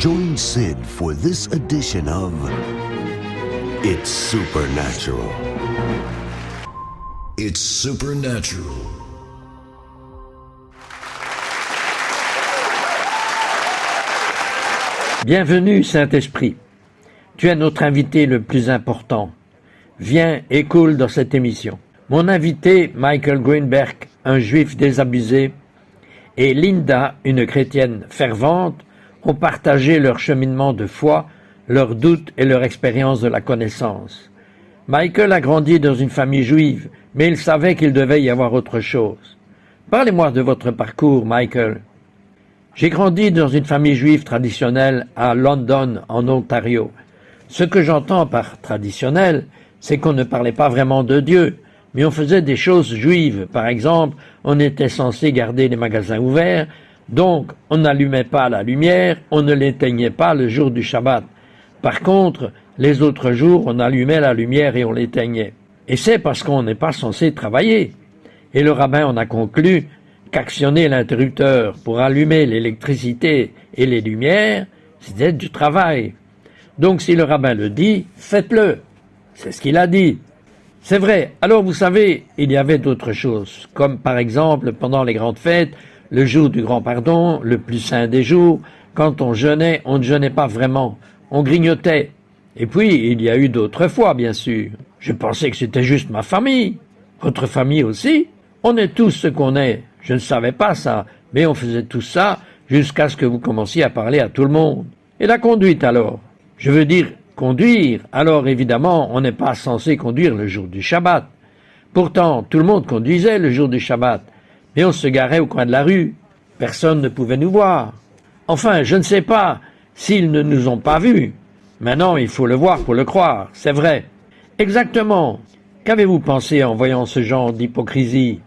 Join Sid for this edition of It's Supernatural. It's Supernatural. Bienvenue, Saint-Esprit. Tu es notre invité le plus important. Viens et coule dans cette émission. Mon invité, Michael Greenberg, un juif désabusé, et Linda, une chrétienne fervente, ont partagé leur cheminement de foi, leurs doutes et leur expérience de la connaissance. Michael a grandi dans une famille juive, mais il savait qu'il devait y avoir autre chose. Parlez-moi de votre parcours, Michael. J'ai grandi dans une famille juive traditionnelle à London, en Ontario. Ce que j'entends par traditionnel, c'est qu'on ne parlait pas vraiment de Dieu, mais on faisait des choses juives. Par exemple, on était censé garder les magasins ouverts, donc on n'allumait pas la lumière, on ne l'éteignait pas le jour du Shabbat. Par contre, les autres jours, on allumait la lumière et on l'éteignait. Et c'est parce qu'on n'est pas censé travailler. Et le rabbin en a conclu qu'actionner l'interrupteur pour allumer l'électricité et les lumières, c'était du travail. Donc si le rabbin le dit, faites-le. C'est ce qu'il a dit. C'est vrai. Alors vous savez, il y avait d'autres choses, comme par exemple pendant les grandes fêtes, le jour du grand pardon, le plus saint des jours, quand on jeûnait, on ne jeûnait pas vraiment, on grignotait. Et puis, il y a eu d'autres fois, bien sûr. Je pensais que c'était juste ma famille. Votre famille aussi? On est tous ce qu'on est. Je ne savais pas ça, mais on faisait tout ça jusqu'à ce que vous commenciez à parler à tout le monde. Et la conduite alors? Je veux dire, conduire. Alors évidemment, on n'est pas censé conduire le jour du Shabbat. Pourtant, tout le monde conduisait le jour du Shabbat. Mais on se garait au coin de la rue. Personne ne pouvait nous voir. Enfin, je ne sais pas s'ils ne nous ont pas vus. Maintenant, il faut le voir pour le croire, c'est vrai. Exactement. Qu'avez-vous pensé en voyant ce genre d'hypocrisie?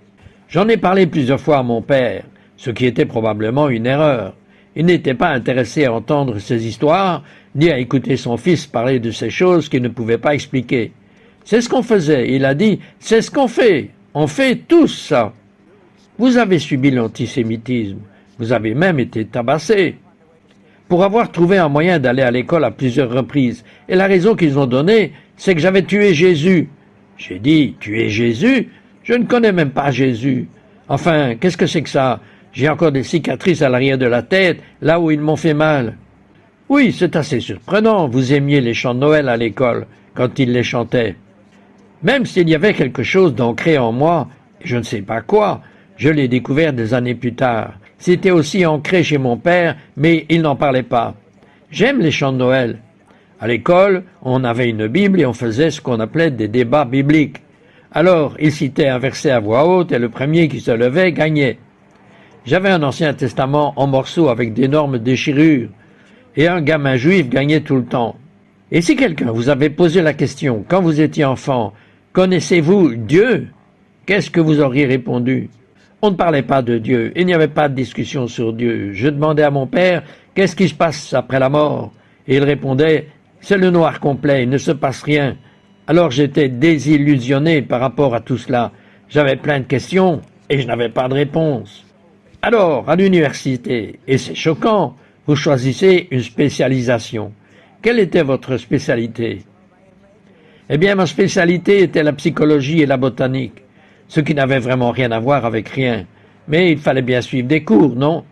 J'en ai parlé plusieurs fois à mon père, ce qui était probablement une erreur. Il n'était pas intéressé à entendre ces histoires, ni à écouter son fils parler de ces choses qu'il ne pouvait pas expliquer. C'est ce qu'on faisait. Il a dit, c'est ce qu'on fait. On fait tous ça. Vous avez subi l'antisémitisme. Vous avez même été tabassé pour avoir trouvé un moyen d'aller à l'école à plusieurs reprises. Et la raison qu'ils ont donnée, c'est que j'avais tué Jésus. J'ai dit, tuer Jésus? Je ne connais même pas Jésus. Enfin, qu'est-ce que c'est que ça? J'ai encore des cicatrices à l'arrière de la tête, là où ils m'ont fait mal. Oui, c'est assez surprenant. Vous aimiez les chants de Noël à l'école, quand ils les chantaient. Même s'il y avait quelque chose d'ancré en moi, je ne sais pas quoi, je l'ai découvert des années plus tard. C'était aussi ancré chez mon père, mais il n'en parlait pas. J'aime les chants de Noël. À l'école, on avait une Bible et on faisait ce qu'on appelait des débats bibliques. Alors, il citait un verset à voix haute et le premier qui se levait gagnait. J'avais un Ancien Testament en morceaux avec d'énormes déchirures et un gamin juif gagnait tout le temps. Et si quelqu'un vous avait posé la question, quand vous étiez enfant, connaissez-vous Dieu? Qu'est-ce que vous auriez répondu? On ne parlait pas de Dieu, il n'y avait pas de discussion sur Dieu. Je demandais à mon père, qu'est-ce qui se passe après la mort? Et il répondait, c'est le noir complet, il ne se passe rien. Alors j'étais désillusionné par rapport à tout cela. J'avais plein de questions et je n'avais pas de réponse. Alors, à l'université, et c'est choquant, vous choisissez une spécialisation. Quelle était votre spécialité? Eh bien, ma spécialité était la psychologie et la botanique, ce qui n'avait vraiment rien à voir avec rien. Mais il fallait bien suivre des cours, non?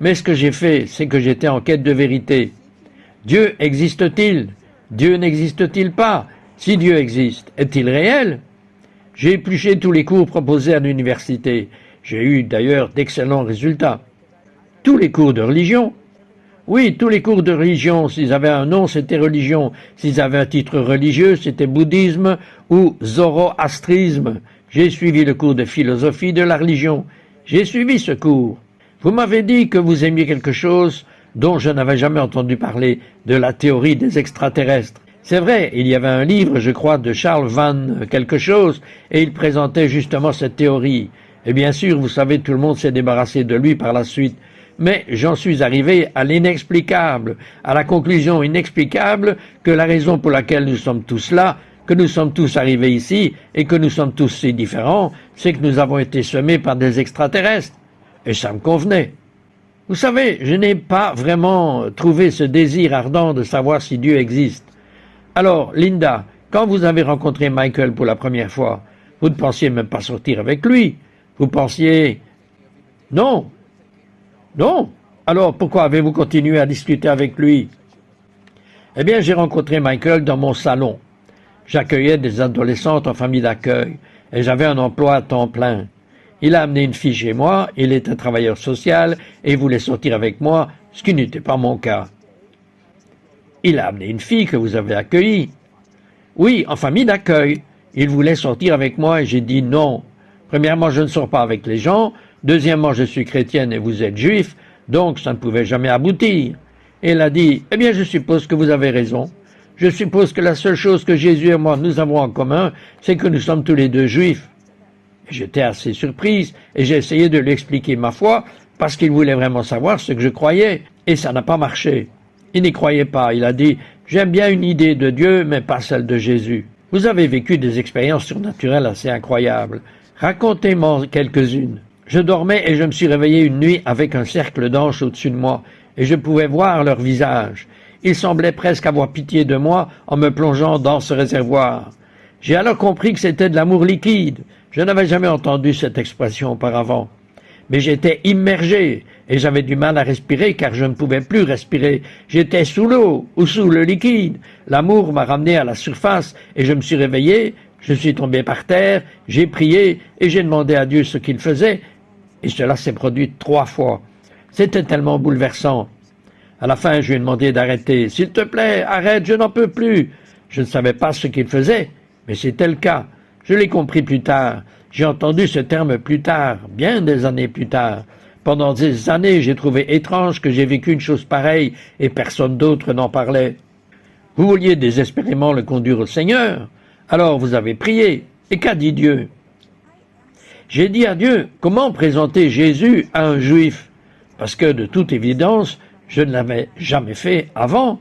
Mais ce que j'ai fait, c'est que j'étais en quête de vérité. Dieu existe-t-il? Dieu n'existe-t-il pas? Si Dieu existe, est-il réel? J'ai épluché tous les cours proposés à l'université. J'ai eu d'ailleurs d'excellents résultats. Tous les cours de religion? Oui, tous les cours de religion. S'ils avaient un nom, c'était religion. S'ils avaient un titre religieux, c'était bouddhisme ou zoroastrisme. J'ai suivi le cours de philosophie de la religion. J'ai suivi ce cours. Vous m'avez dit que vous aimiez quelque chose dont je n'avais jamais entendu parler, de la théorie des extraterrestres. C'est vrai, il y avait un livre, je crois, de Charles Van quelque chose, et il présentait justement cette théorie. Et bien sûr, vous savez, tout le monde s'est débarrassé de lui par la suite. Mais j'en suis arrivé à l'inexplicable, à la conclusion inexplicable que la raison pour laquelle nous sommes tous là, que nous sommes tous arrivés ici et que nous sommes tous si différents, c'est que nous avons été semés par des extraterrestres. Et ça me convenait. Vous savez, je n'ai pas vraiment trouvé ce désir ardent de savoir si Dieu existe. Alors, Linda, quand vous avez rencontré Michael pour la première fois, vous ne pensiez même pas sortir avec lui. Vous pensiez... Non. Non. Alors, pourquoi avez-vous continué à discuter avec lui? Eh bien, j'ai rencontré Michael dans mon salon. J'accueillais des adolescentes en famille d'accueil et j'avais un emploi à temps plein. Il a amené une fille chez moi, il est un travailleur social et il voulait sortir avec moi, ce qui n'était pas mon cas. Il a amené une fille que vous avez accueillie. Oui, en famille d'accueil. Il voulait sortir avec moi et j'ai dit non. Premièrement, je ne sors pas avec les gens. Deuxièmement, je suis chrétienne et vous êtes juif, donc ça ne pouvait jamais aboutir. Et il a dit, eh bien, je suppose que vous avez raison. Je suppose que la seule chose que Jésus et moi nous avons en commun, c'est que nous sommes tous les deux juifs. J'étais assez surprise et j'ai essayé de lui expliquer ma foi parce qu'il voulait vraiment savoir ce que je croyais et ça n'a pas marché. Il n'y croyait pas. Il a dit « J'aime bien une idée de Dieu, mais pas celle de Jésus. » Vous avez vécu des expériences surnaturelles assez incroyables. Racontez-moi quelques-unes. Je dormais et je me suis réveillé une nuit avec un cercle d'anges au-dessus de moi et je pouvais voir leur visage. Ils semblaient presque avoir pitié de moi en me plongeant dans ce réservoir. J'ai alors compris que c'était de l'amour liquide. Je n'avais jamais entendu cette expression auparavant. Mais j'étais immergé et j'avais du mal à respirer car je ne pouvais plus respirer. J'étais sous l'eau ou sous le liquide. L'amour m'a ramené à la surface et je me suis réveillé, je suis tombé par terre, j'ai prié et j'ai demandé à Dieu ce qu'il faisait et cela s'est produit 3 fois. C'était tellement bouleversant. À la fin, je lui ai demandé d'arrêter. « S'il te plaît, arrête, je n'en peux plus !» Je ne savais pas ce qu'il faisait, mais c'était le cas. Je l'ai compris plus tard. J'ai entendu ce terme plus tard, bien des années plus tard. Pendant des années, j'ai trouvé étrange que j'ai vécu une chose pareille et personne d'autre n'en parlait. Vous vouliez désespérément le conduire au Seigneur, alors vous avez prié. Et qu'a dit Dieu? J'ai dit à Dieu, comment présenter Jésus à un juif? Parce que de toute évidence, je ne l'avais jamais fait avant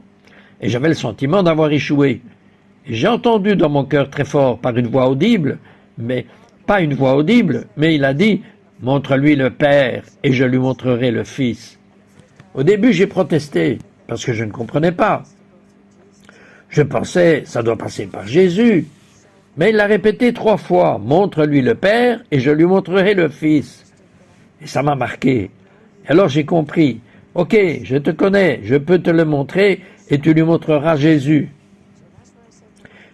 et j'avais le sentiment d'avoir échoué. Et j'ai entendu dans mon cœur très fort par une voix audible, mais pas une voix audible, mais il a dit « Montre-lui le Père et je lui montrerai le Fils ». Au début, j'ai protesté parce que je ne comprenais pas. Je pensais « ça doit passer par Jésus ». Mais il l'a répété 3 fois « Montre-lui le Père et je lui montrerai le Fils ». Et ça m'a marqué. Alors j'ai compris « Ok, je te connais, je peux te le montrer et tu lui montreras Jésus ».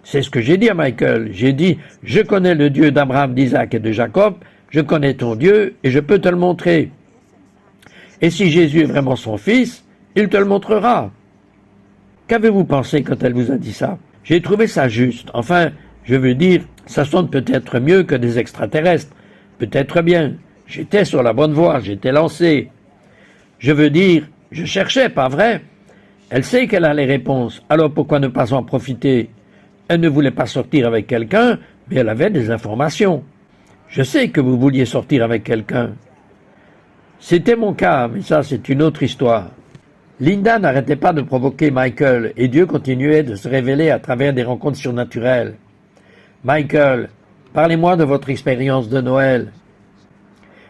C'est ce que j'ai dit à Michael. J'ai dit, je connais le Dieu d'Abraham, d'Isaac et de Jacob, je connais ton Dieu et je peux te le montrer. Et si Jésus est vraiment son fils, il te le montrera. Qu'avez-vous pensé quand elle vous a dit ça? J'ai trouvé ça juste. Enfin, je veux dire, ça sonne peut-être mieux que des extraterrestres. Peut-être bien. J'étais sur la bonne voie, j'étais lancé. Je veux dire, je cherchais, pas vrai? Elle sait qu'elle a les réponses, alors pourquoi ne pas en profiter? Elle ne voulait pas sortir avec quelqu'un, mais elle avait des informations. Je sais que vous vouliez sortir avec quelqu'un. C'était mon cas, mais ça c'est une autre histoire. Linda n'arrêtait pas de provoquer Michael, et Dieu continuait de se révéler à travers des rencontres surnaturelles. Michael, parlez-moi de votre expérience de Noël.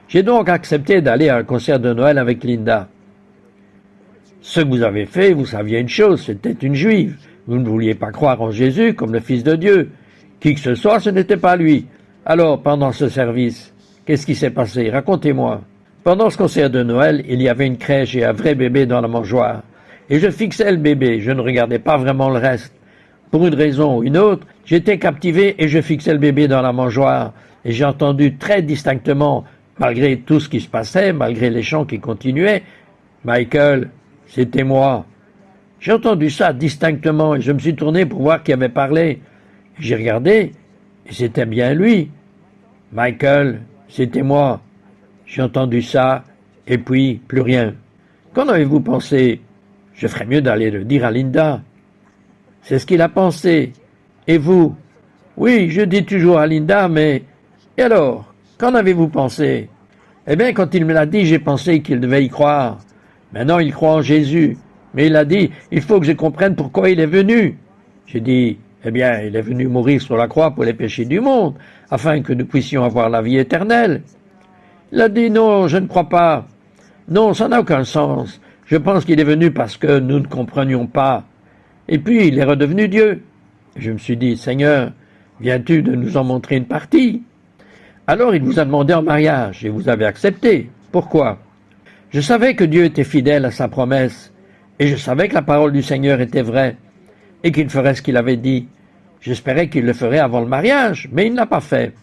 J'ai donc accepté d'aller à un concert de Noël avec Linda. Ce que vous avez fait, vous saviez une chose, c'était une juive. Vous ne vouliez pas croire en Jésus comme le Fils de Dieu. Qui que ce soit, ce n'était pas lui. Alors, pendant ce service, qu'est-ce qui s'est passé? Racontez-moi. Pendant ce concert de Noël, il y avait une crèche et un vrai bébé dans la mangeoire. Et je fixais le bébé, je ne regardais pas vraiment le reste. Pour une raison ou une autre, j'étais captivé et je fixais le bébé dans la mangeoire. Et j'ai entendu très distinctement, malgré tout ce qui se passait, malgré les chants qui continuaient, « Michael, c'était moi ». J'ai entendu ça distinctement et je me suis tourné pour voir qui avait parlé. J'ai regardé et c'était bien lui. Michael, c'était moi. J'ai entendu ça et puis plus rien. Qu'en avez-vous pensé? Je ferais mieux d'aller le dire à Linda. C'est ce qu'il a pensé. Et vous? Oui, je dis toujours à Linda, mais... Et alors? Qu'en avez-vous pensé? Eh bien, quand il me l'a dit, j'ai pensé qu'il devait y croire. Maintenant, il croit en Jésus. Mais il a dit, il faut que je comprenne pourquoi il est venu. J'ai dit, eh bien, il est venu mourir sur la croix pour les péchés du monde, afin que nous puissions avoir la vie éternelle. Il a dit, non, je ne crois pas. Non, ça n'a aucun sens. Je pense qu'il est venu parce que nous ne comprenions pas. Et puis il est redevenu Dieu. Je me suis dit, Seigneur, viens-tu de nous en montrer une partie? Alors il vous a demandé en mariage et vous avez accepté. Pourquoi? Je savais que Dieu était fidèle à sa promesse et je savais que la parole du Seigneur était vraie et qu'il ferait ce qu'il avait dit. J'espérais qu'il le ferait avant le mariage, mais il ne l'a pas fait.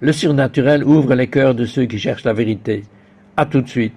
Le surnaturel ouvre les cœurs de ceux qui cherchent la vérité. À tout de suite.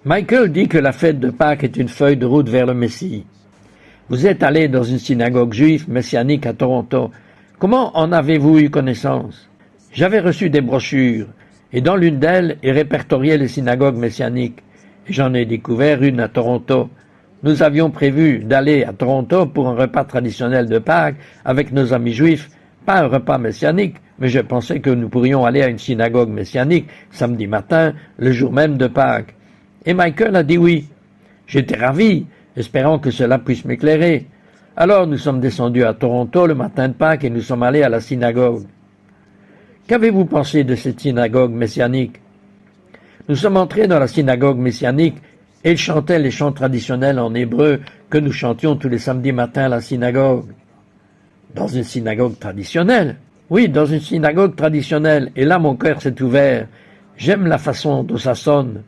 Michael dit que la fête de Pâques est une feuille de route vers le Messie. Vous êtes allé dans une synagogue juive messianique à Toronto. Comment en avez-vous eu connaissance? J'avais reçu des brochures, et dans l'une d'elles est répertoriée les synagogues messianiques. Et j'en ai découvert une à Toronto. Nous avions prévu d'aller à Toronto pour un repas traditionnel de Pâques avec nos amis juifs, pas un repas messianique, mais je pensais que nous pourrions aller à une synagogue messianique samedi matin, le jour même de Pâques. Et Michael a dit oui. J'étais ravi, espérant que cela puisse m'éclairer. Alors nous sommes descendus à Toronto le matin de Pâques et nous sommes allés à la synagogue. Qu'avez-vous pensé de cette synagogue messianique? Nous sommes entrés dans la synagogue messianique et ils chantaient les chants traditionnels en hébreu que nous chantions tous les samedis matins à la synagogue. Dans une synagogue traditionnelle? Oui, dans une synagogue traditionnelle. Et là, mon cœur s'est ouvert. J'aime la façon dont ça sonne.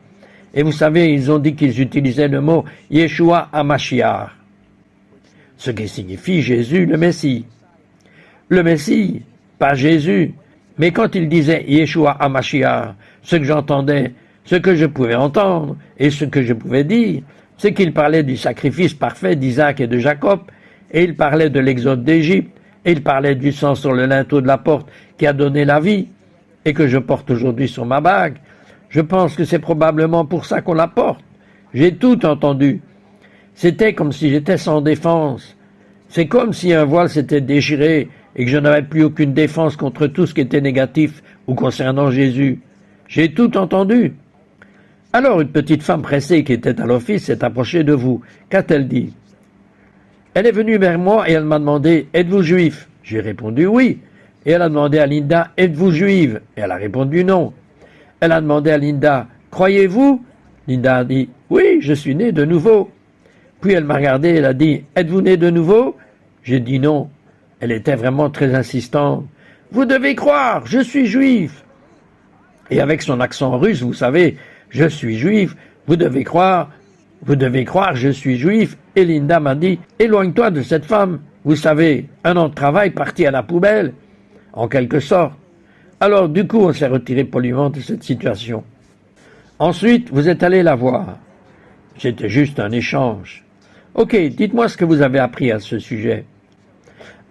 Et vous savez, ils ont dit qu'ils utilisaient le mot Yeshua HaMashiach, ce qui signifie Jésus le Messie. Le Messie, pas Jésus. Mais quand ils disaient Yeshua HaMashiach, ce que j'entendais, ce que je pouvais entendre et ce que je pouvais dire, c'est qu'ils parlaient du sacrifice parfait d'Isaac et de Jacob, et ils parlaient de l'exode d'Égypte, et ils parlaient du sang sur le linteau de la porte qui a donné la vie, et que je porte aujourd'hui sur ma bague. Je pense que c'est probablement pour ça qu'on la porte. J'ai tout entendu. C'était comme si j'étais sans défense. C'est comme si un voile s'était déchiré et que je n'avais plus aucune défense contre tout ce qui était négatif ou concernant Jésus. J'ai tout entendu. Alors une petite femme pressée qui était à l'office s'est approchée de vous. Qu'a-t-elle dit? Elle est venue vers moi et elle m'a demandé « Êtes-vous juif ?» J'ai répondu « Oui ». Et elle a demandé à Linda « Êtes-vous juive ?» Et elle a répondu « Non ». Elle a demandé à Linda « Croyez-vous » Linda a dit « Oui, je suis né de nouveau ». Puis elle m'a regardé et elle a dit « Êtes-vous né de nouveau » J'ai dit non. Elle était vraiment très insistante. « Vous devez croire, je suis juif !» Et avec son accent russe, vous savez, « Je suis juif, vous devez croire, je suis juif !» Et Linda m'a dit « Éloigne-toi de cette femme, vous savez, un an de travail parti à la poubelle !» En quelque sorte. Alors, du coup, on s'est retiré poliment de cette situation. Ensuite, vous êtes allé la voir. C'était juste un échange. Ok, dites-moi ce que vous avez appris à ce sujet.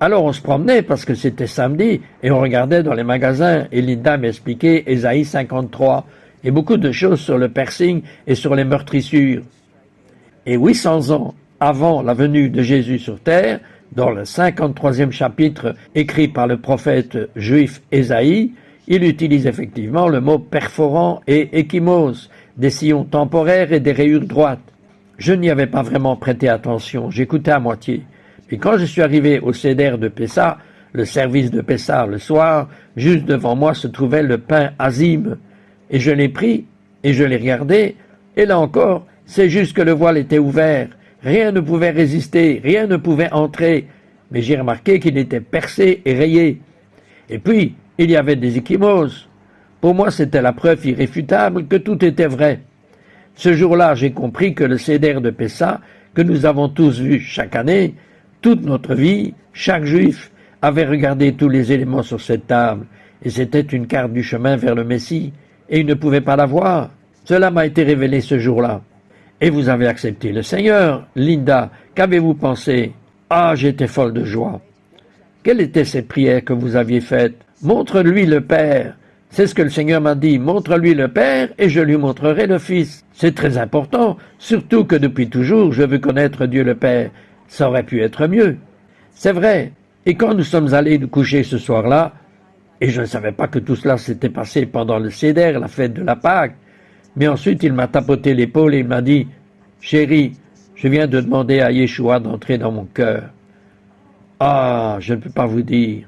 Alors, on se promenait parce que c'était samedi et on regardait dans les magasins et Linda m'expliquait Ésaïe 53 et beaucoup de choses sur le piercing et sur les meurtrissures. Et 800 ans avant la venue de Jésus sur terre, dans le 53e chapitre écrit par le prophète juif Ésaïe, il utilise effectivement le mot perforant et échymose, des sillons temporaires et des rayures droites. Je n'y avais pas vraiment prêté attention, j'écoutais à moitié. Et quand je suis arrivé au Seder de Pessah, le service de Pessah le soir, juste devant moi se trouvait le pain azim. Et je l'ai pris, et je l'ai regardé, et là encore, c'est juste que le voile était ouvert. Rien ne pouvait résister, rien ne pouvait entrer, mais j'ai remarqué qu'il était percé et rayé. Et puis, il y avait des échymoses. Pour moi, c'était la preuve irréfutable que tout était vrai. Ce jour-là, j'ai compris que le Seder de Pessah, que nous avons tous vu chaque année, toute notre vie, chaque juif avait regardé tous les éléments sur cette table, et c'était une carte du chemin vers le Messie. et il ne pouvait pas la voir. Cela m'a été révélé ce jour-là. Et vous avez accepté le Seigneur. Linda, qu'avez-vous pensé? Ah, j'étais folle de joie. Quelles étaient ces prières que vous aviez faites? Montre-lui le Père. C'est ce que le Seigneur m'a dit. Montre-lui le Père et je lui montrerai le Fils. C'est très important, surtout que depuis toujours, je veux connaître Dieu le Père. Ça aurait pu être mieux. C'est vrai. Et quand nous sommes allés nous coucher ce soir-là, et je ne savais pas que tout cela s'était passé pendant le Seder, la fête de la Pâque, mais ensuite il m'a tapoté l'épaule et il m'a dit « Chérie, je viens de demander à Yeshua d'entrer dans mon cœur. » Ah, je ne peux pas vous dire.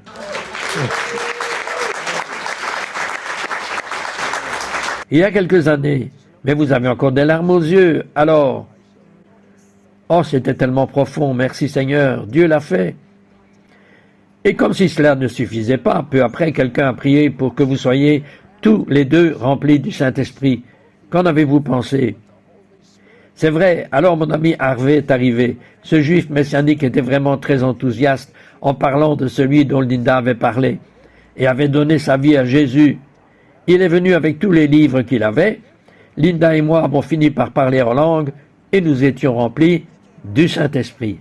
Il y a quelques années, mais vous avez encore des larmes aux yeux, alors. Oh, c'était tellement profond, merci Seigneur, Dieu l'a fait. Et comme si cela ne suffisait pas, peu après, quelqu'un a prié pour que vous soyez tous les deux remplis du Saint-Esprit. Qu'en avez-vous pensé? C'est vrai, alors mon ami Harvey est arrivé. Ce juif messianique était vraiment très enthousiaste en parlant de celui dont Linda avait parlé et avait donné sa vie à Jésus. Il est venu avec tous les livres qu'il avait. Linda et moi avons fini par parler en langue et nous étions remplis du Saint-Esprit.